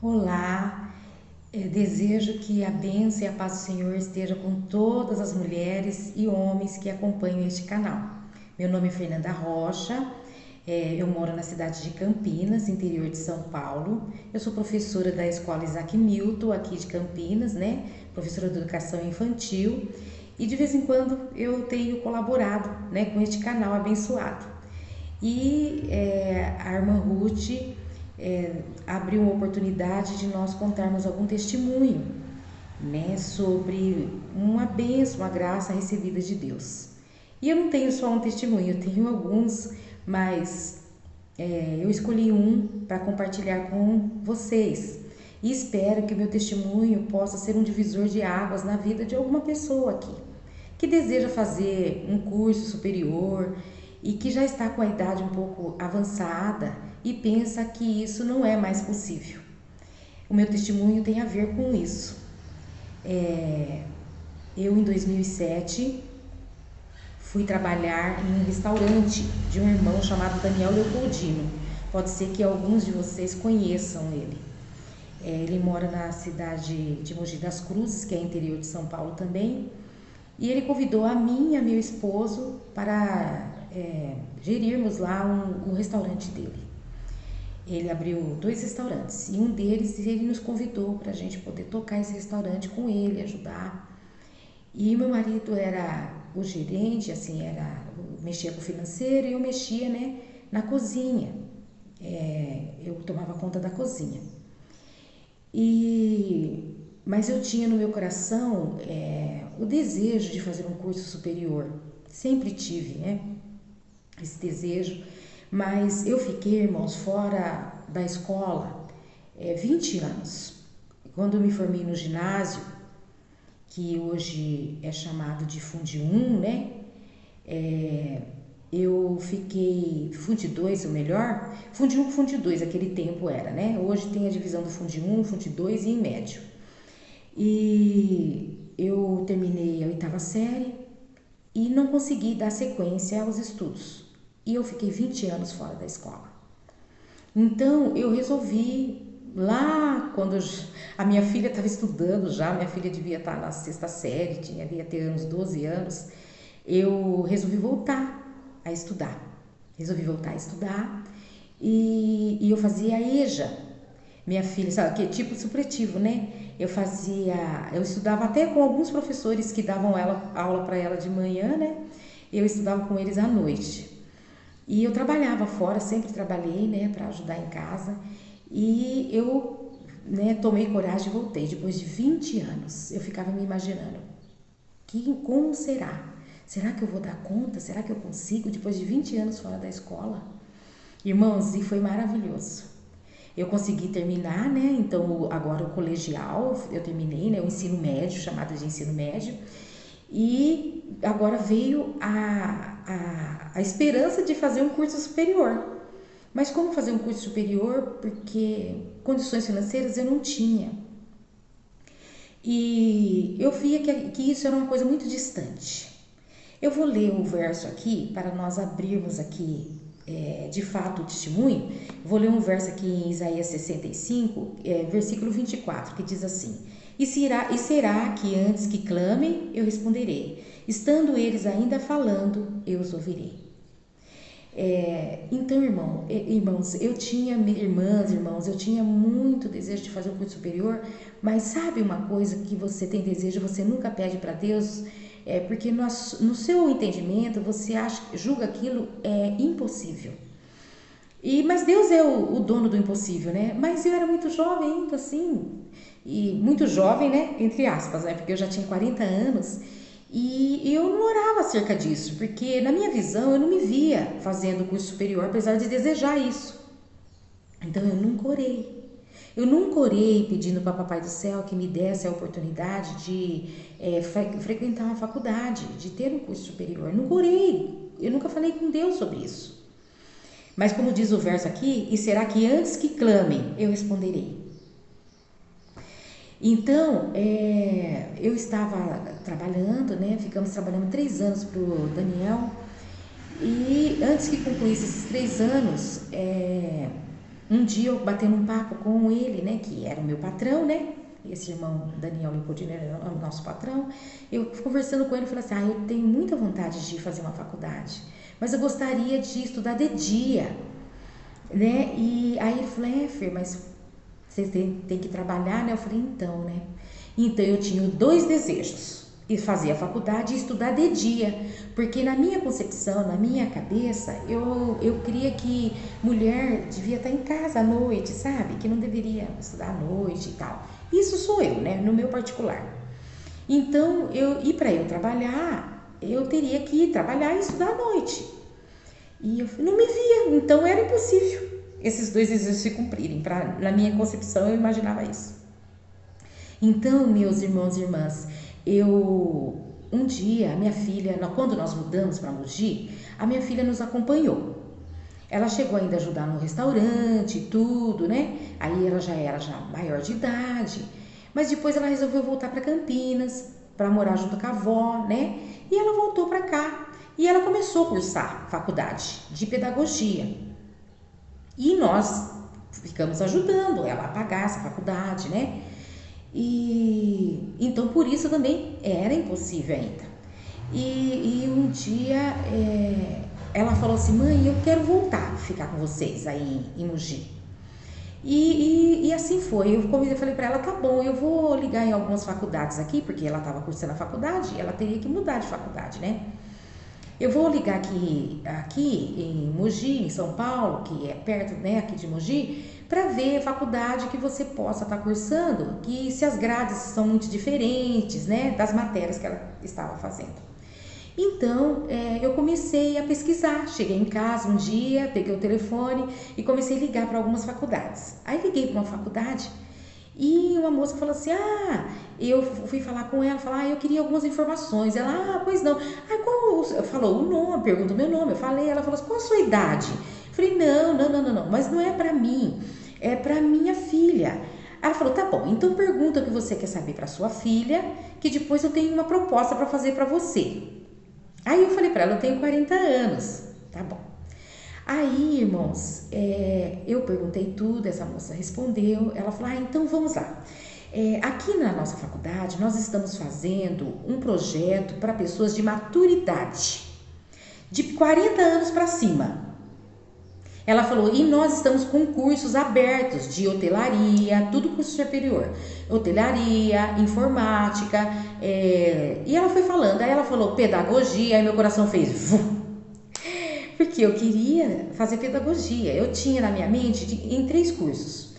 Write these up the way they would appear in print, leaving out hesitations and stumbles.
Olá, desejo que a bênção e a paz do Senhor esteja com todas as mulheres e homens que acompanham este canal. Meu nome é Fernanda Rocha, eu moro na cidade de Campinas, interior de São Paulo. Eu sou professora da Escola Isaac Newton, aqui de Campinas, né? Professora de Educação Infantil. E de vez em quando eu tenho colaborado, né, com este canal abençoado. E a irmã Ruth abriu uma oportunidade de nós contarmos algum testemunho, né, sobre uma bênção, uma graça recebida de Deus. E eu não tenho só um testemunho, eu tenho alguns, mas eu escolhi um para compartilhar com vocês. E espero que o meu testemunho possa ser um divisor de águas na vida de alguma pessoa aqui, que deseja fazer um curso superior e que já está com a idade um pouco avançada e pensa que isso não é mais possível. O meu testemunho tem a ver com isso. Eu, em 2007, fui trabalhar em um restaurante de um irmão chamado Daniel Leopoldino. Pode ser que alguns de vocês conheçam ele. Ele mora na cidade de Mogi das Cruzes, que é interior de São Paulo também. E ele convidou a mim e a meu esposo para gerirmos lá um restaurante dele. Ele abriu 2 restaurantes e um deles ele nos convidou para a gente poder tocar esse restaurante com ele, ajudar. E meu marido era o gerente, assim, mexia com o financeiro e eu mexia, né, na cozinha. Eu tomava conta da cozinha. Mas eu tinha no meu coração o desejo de fazer um curso superior. Sempre tive, né, esse desejo. Mas eu fiquei, irmãos, fora da escola 20 anos. Quando eu me formei no ginásio, que hoje é chamado de Fundi 1, né? Eu fiquei Fundi 2, ou melhor, Fundi 1 e Fundi 2, aquele tempo era, né? Hoje tem a divisão do Fundi 1, Fundi 2 e em médio. E eu terminei a 8ª série e não consegui dar sequência aos estudos. E eu fiquei 20 anos fora da escola. Então eu resolvi, lá quando a minha filha estava estudando já, minha filha devia estar na 6ª série, devia ter uns 12 anos, eu resolvi voltar a estudar. Resolvi voltar a estudar e eu fazia a EJA. Minha filha, sabe, que é tipo supletivo, né? Eu estudava até com alguns professores que davam aula para ela de manhã, né? Eu estudava com eles à noite. E eu trabalhava fora, sempre trabalhei, né, para ajudar em casa. E eu, né, tomei coragem e voltei. Depois de 20 anos, eu ficava me imaginando, como será? Será que eu vou dar conta? Será que eu consigo depois de 20 anos fora da escola? Irmãos, e foi maravilhoso. Eu consegui terminar, né? Então, agora o colegial, eu terminei, né? O ensino médio, chamado de ensino médio. E agora veio a esperança de fazer um curso superior. Mas como fazer um curso superior? Porque condições financeiras eu não tinha. E eu via que isso era uma coisa muito distante. Eu vou ler o verso aqui para nós abrirmos aqui de fato o testemunho. Vou ler um verso aqui em Isaías 65, versículo 24, que diz assim: E será que antes que clamem, eu responderei? Estando eles ainda falando, eu os ouvirei. Então, irmãos, eu tinha irmãos, eu tinha muito desejo de fazer um curso superior, mas sabe uma coisa que você tem desejo, você nunca pede para Deus, porque no seu entendimento você julga aquilo impossível. Mas Deus é o dono do impossível, né? Mas eu era muito jovem ainda, assim, e muito jovem, né? Entre aspas, né? Porque eu já tinha 40 anos e eu não orava acerca disso, porque na minha visão eu não me via fazendo curso superior, apesar de desejar isso. Então eu nunca orei. Eu nunca orei pedindo para Papai do Céu que me desse a oportunidade de frequentar uma faculdade, de ter um curso superior. Eu nunca orei. Eu nunca falei com Deus sobre isso. Mas como diz o verso aqui, e será que antes que clamem, eu responderei? Então, eu estava trabalhando, né? Ficamos trabalhando 3 anos para o Daniel. E antes que concluísse esses 3 anos, um dia eu batendo um papo com ele, né, que era o meu patrão, né, esse irmão Daniel Nicodino era o nosso patrão, eu conversando com ele, falei assim, eu tenho muita vontade de fazer uma faculdade, mas eu gostaria de estudar de dia, né, e aí ele falou, Fer, mas você tem que trabalhar, né, eu falei, então eu tinha dois desejos, e fazer a faculdade e estudar de dia, porque na minha concepção, na minha cabeça, eu queria que mulher devia estar em casa à noite, sabe? Que não deveria estudar à noite e tal. Isso sou eu, né? No meu particular. Então, para eu trabalhar, eu teria que ir trabalhar e estudar à noite. E eu não me via, então era impossível esses dois desejos se cumprirem. Na minha concepção, eu imaginava isso. Então, meus irmãos e irmãs, um dia, a minha filha, quando nós mudamos para Mogi, a minha filha nos acompanhou. Ela chegou ainda a ajudar no restaurante e tudo, né? Aí ela já era maior de idade. Mas depois ela resolveu voltar para Campinas, para morar junto com a avó, né? E ela voltou para cá. E ela começou a cursar faculdade de pedagogia. E nós ficamos ajudando ela a pagar essa faculdade, né? E então por isso também era impossível ainda. E um dia ela falou assim, mãe, eu quero voltar a ficar com vocês aí em Mogi. E assim foi, eu falei pra ela, tá bom, eu vou ligar em algumas faculdades aqui, porque ela estava cursando a faculdade, ela teria que mudar de faculdade, né? Eu vou ligar aqui em Mogi, em São Paulo, que é perto, né, aqui de Mogi, para ver a faculdade que você possa estar cursando, que se as grades são muito diferentes, né, das matérias que ela estava fazendo. Então, eu comecei a pesquisar. Cheguei em casa um dia, peguei o telefone e comecei a ligar para algumas faculdades. Aí liguei para uma faculdade e uma moça falou assim, eu fui falar com ela, eu queria algumas informações. Ela, pois não. Falou o nome, perguntou meu nome, eu falei, ela falou assim, qual a sua idade? Eu falei, não, mas não é para mim, é para minha filha. Ela falou, tá bom, então pergunta o que você quer saber para sua filha, que depois eu tenho uma proposta para fazer para você. Aí eu falei para ela, eu tenho 40 anos, tá bom. Aí, irmãos, eu perguntei tudo, essa moça respondeu, ela falou, então vamos lá. Aqui na nossa faculdade, nós estamos fazendo um projeto para pessoas de maturidade, de 40 anos para cima. Ela falou, e nós estamos com cursos abertos de hotelaria, tudo curso superior, hotelaria, informática, e ela foi falando, aí ela falou pedagogia, aí meu coração fez vum, porque eu queria fazer pedagogia. Eu tinha na minha mente em 3 cursos,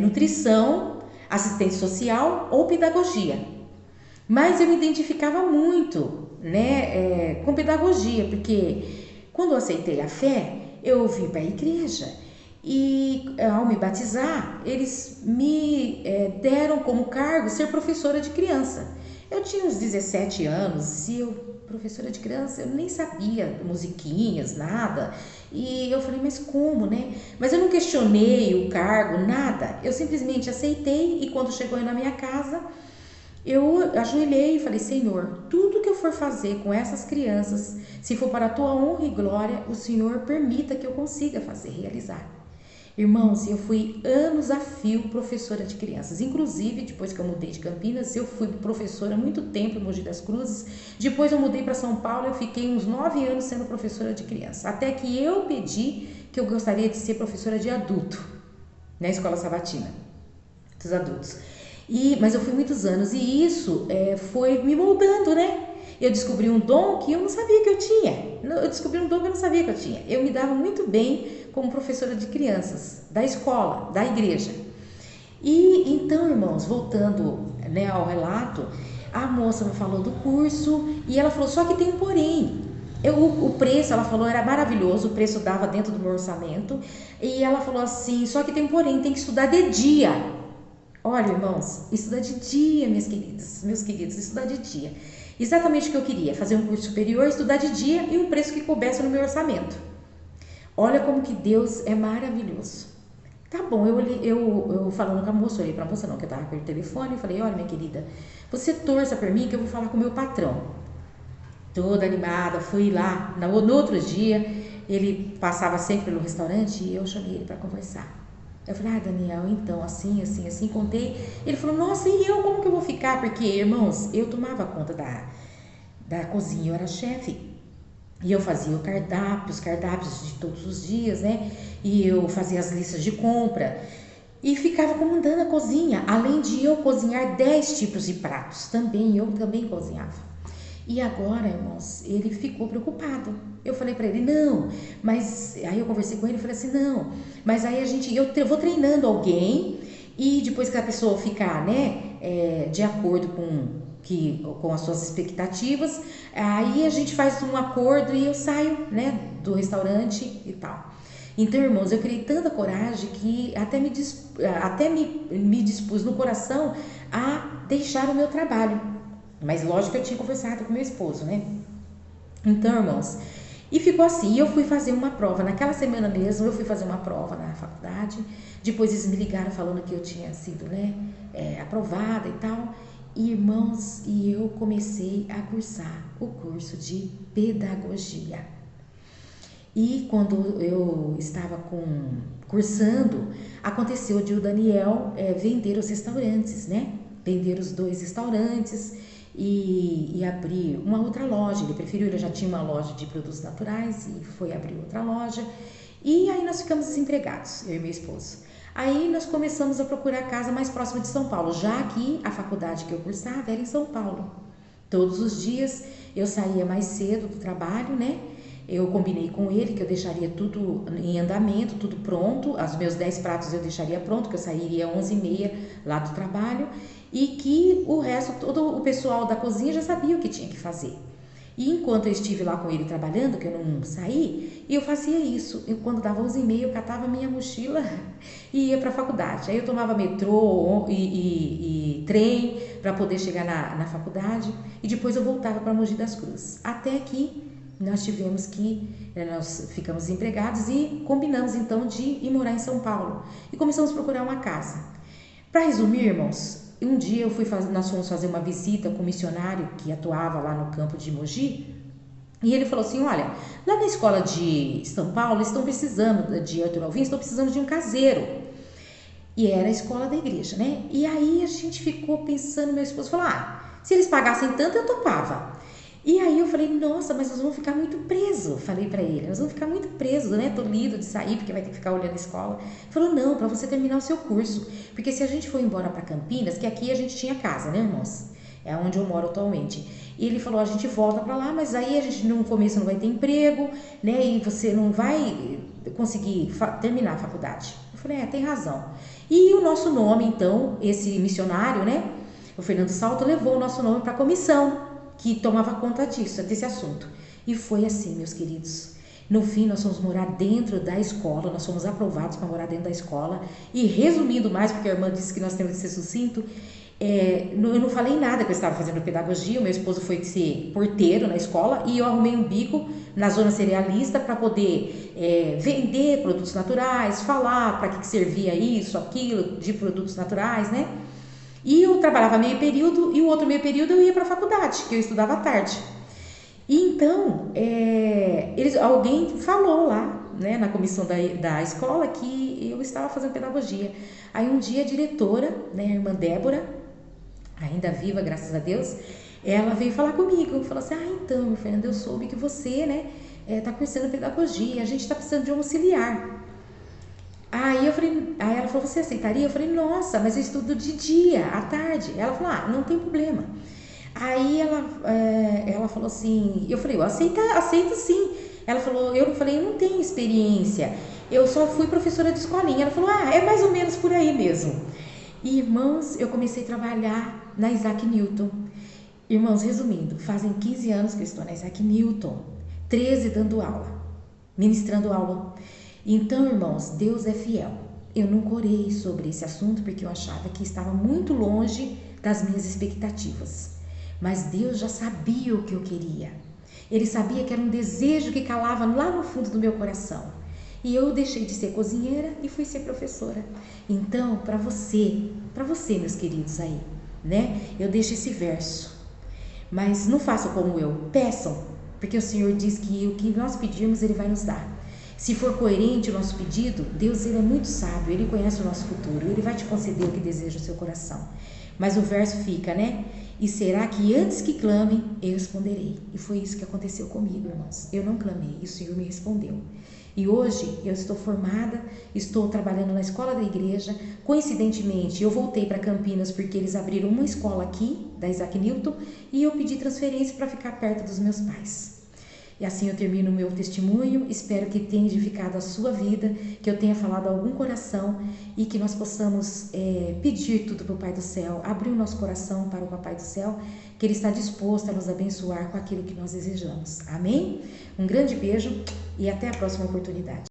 nutrição, assistência social ou pedagogia. Mas eu me identificava muito, né, com pedagogia, porque quando eu aceitei a fé, eu vim para a igreja e ao me batizar, eles me deram como cargo ser professora de criança. Eu tinha uns 17 anos e professora de criança, eu nem sabia musiquinhas, nada. E eu falei, mas como, né? Mas eu não questionei o cargo, nada. Eu simplesmente aceitei e quando chegou aí na minha casa, eu ajoelhei e falei, Senhor, tudo que eu for fazer com essas crianças, se for para a tua honra e glória, o Senhor permita que eu consiga fazer, realizar. Irmãos, eu fui anos a fio professora de crianças. Inclusive, depois que eu mudei de Campinas, eu fui professora há muito tempo em Mogi das Cruzes. Depois eu mudei para São Paulo, eu fiquei uns 9 anos sendo professora de crianças. Até que eu pedi que eu gostaria de ser professora de adulto, na escola sabatina, dos adultos. Mas eu fui muitos anos e isso foi me moldando, né? Eu descobri um dom que eu não sabia que eu tinha. Eu me dava muito bem como professora de crianças, da escola, da igreja. E então, irmãos, voltando, né, ao relato, a moça me falou do curso e ela falou, só que tem um porém. O preço, ela falou, era maravilhoso, o preço dava dentro do meu orçamento. E ela falou assim, só que tem um porém, tem que estudar de dia. Olha, irmãos, estudar de dia, meus queridos, estudar de dia. Exatamente o que eu queria, fazer um curso superior, estudar de dia e um preço que coubesse no meu orçamento. Olha como que Deus é maravilhoso. Tá bom, eu falando com a moça, eu olhei pra moça não, que eu tava pelo telefone, eu falei, olha minha querida, você torça por mim que eu vou falar com o meu patrão. Toda animada, fui lá, no outro dia, ele passava sempre pelo restaurante e eu chamei ele para conversar. Eu falei, ah, Daniel, então, assim, assim, assim, contei. Ele falou, nossa, e eu, como que eu vou ficar? Porque, irmãos, eu tomava conta da cozinha, eu era chefe. E eu fazia os cardápios de todos os dias, né? E eu fazia as listas de compra. E ficava comandando a cozinha, além de eu cozinhar 10 tipos de pratos. Eu também cozinhava. E agora, irmãos, ele ficou preocupado. Eu falei pra ele, não, mas aí eu conversei com ele e falei assim, não, mas aí eu vou treinando alguém e depois que a pessoa ficar, né, de acordo com as suas expectativas, aí a gente faz um acordo e eu saio, né, do restaurante e tal. Então, irmãos, eu criei tanta coragem que até me dispus no coração a deixar o meu trabalho. Mas lógico que eu tinha conversado com meu esposo, né? Então, irmãos, e ficou assim. E eu fui fazer uma prova. Naquela semana mesmo, eu fui fazer uma prova na faculdade. Depois eles me ligaram falando que eu tinha sido, né, aprovada e tal. E, irmãos, e eu comecei a cursar o curso de pedagogia. E quando eu estava cursando, aconteceu de o Daniel vender os restaurantes, né? Vender os 2 restaurantes e abrir uma outra loja. Ele preferiu, ele já tinha uma loja de produtos naturais e foi abrir outra loja. E aí nós ficamos desempregados, eu e meu esposo. Aí nós começamos a procurar casa mais próxima de São Paulo, já que a faculdade que eu cursava era em São Paulo. Todos os dias eu saía mais cedo do trabalho, né? Eu combinei com ele que eu deixaria tudo em andamento, tudo pronto. Os meus 10 pratos eu deixaria pronto, que eu sairia às 11h30 lá do trabalho. E que o resto, todo o pessoal da cozinha já sabia o que tinha que fazer. E enquanto eu estive lá com ele trabalhando, que eu não saí, eu fazia isso. E quando dava 11h30, eu catava minha mochila e ia para a faculdade. Aí eu tomava metrô e trem para poder chegar na faculdade. E depois eu voltava para Mogi das Cruzes. Até que nós ficamos desempregados e combinamos então de ir morar em São Paulo. E começamos a procurar uma casa. Para resumir, irmãos, um dia nós fomos fazer uma visita com um missionário que atuava lá no campo de Mogi. E ele falou assim, olha, lá na escola de São Paulo estão precisando, de Arthur Alvim, estão precisando de um caseiro. E era a escola da igreja, né? E aí a gente ficou pensando, meu esposo falou, se eles pagassem tanto eu topava. E aí eu falei, nossa, mas nós vamos ficar muito presos, falei pra ele, nós vamos ficar muito presos, né, tolido de sair, porque vai ter que ficar olhando a escola. Ele falou, não, pra você terminar o seu curso, porque se a gente for embora pra Campinas, que aqui a gente tinha casa, né, irmãos, é onde eu moro atualmente, e ele falou, a gente volta pra lá, mas aí a gente no começo não vai ter emprego, né, e você não vai conseguir terminar a faculdade. Eu falei, tem razão. E o nosso nome, então, esse missionário, né, o Fernando Salto, levou o nosso nome pra comissão, que tomava conta desse assunto. E foi assim, meus queridos. No fim, nós fomos morar dentro da escola, nós fomos aprovados para morar dentro da escola. E resumindo mais, porque a irmã disse que nós temos que ser sucinto, eu não falei nada que eu estava fazendo pedagogia, o meu esposo foi ser porteiro na escola e eu arrumei um bico na zona cerealista para poder vender produtos naturais, falar para que servia isso, aquilo, de produtos naturais, né? E eu trabalhava meio período e o outro meio período eu ia para a faculdade, que eu estudava à tarde. E então, alguém falou lá, né, na comissão da escola que eu estava fazendo pedagogia. Aí um dia a diretora, né, a irmã Débora, ainda viva, graças a Deus, ela veio falar comigo, falou assim, então, meu Fernando, eu soube que você, né, tá cursando pedagogia, a gente está precisando de um auxiliar. Aí ela falou, você aceitaria? Eu falei, nossa, mas eu estudo de dia, à tarde. Ela falou, não tem problema. Aí ela falou assim, eu falei, eu aceito sim. Eu falei, eu não tenho experiência, eu só fui professora de escolinha. Ela falou, é mais ou menos por aí mesmo. E, irmãos, eu comecei a trabalhar na Isaac Newton. Irmãos, resumindo, fazem 15 anos que eu estou na Isaac Newton, 13 dando aula, ministrando aula. Então, irmãos, Deus é fiel. Eu não corei sobre esse assunto porque eu achava que estava muito longe das minhas expectativas. Mas Deus já sabia o que eu queria. Ele sabia que era um desejo que calava lá no fundo do meu coração. E eu deixei de ser cozinheira e fui ser professora. Então, para você, meus queridos aí, né? Eu deixo esse verso. Mas não façam como eu, peçam, porque o Senhor diz que o que nós pedirmos Ele vai nos dar. Se for coerente o nosso pedido, Deus, ele é muito sábio, ele conhece o nosso futuro, ele vai te conceder o que deseja o seu coração. Mas o verso fica, né? E será que antes que clamem, eu responderei. E foi isso que aconteceu comigo, irmãos. Eu não clamei, e o Senhor me respondeu. E hoje eu estou formada, estou trabalhando na escola da igreja. Coincidentemente, eu voltei para Campinas porque eles abriram uma escola aqui, da Isaac Newton, e eu pedi transferência para ficar perto dos meus pais. E assim eu termino o meu testemunho, espero que tenha edificado a sua vida, que eu tenha falado a algum coração e que nós possamos pedir tudo para o Pai do Céu, abrir o nosso coração para o Papai do Céu, que Ele está disposto a nos abençoar com aquilo que nós desejamos. Amém? Um grande beijo e até a próxima oportunidade.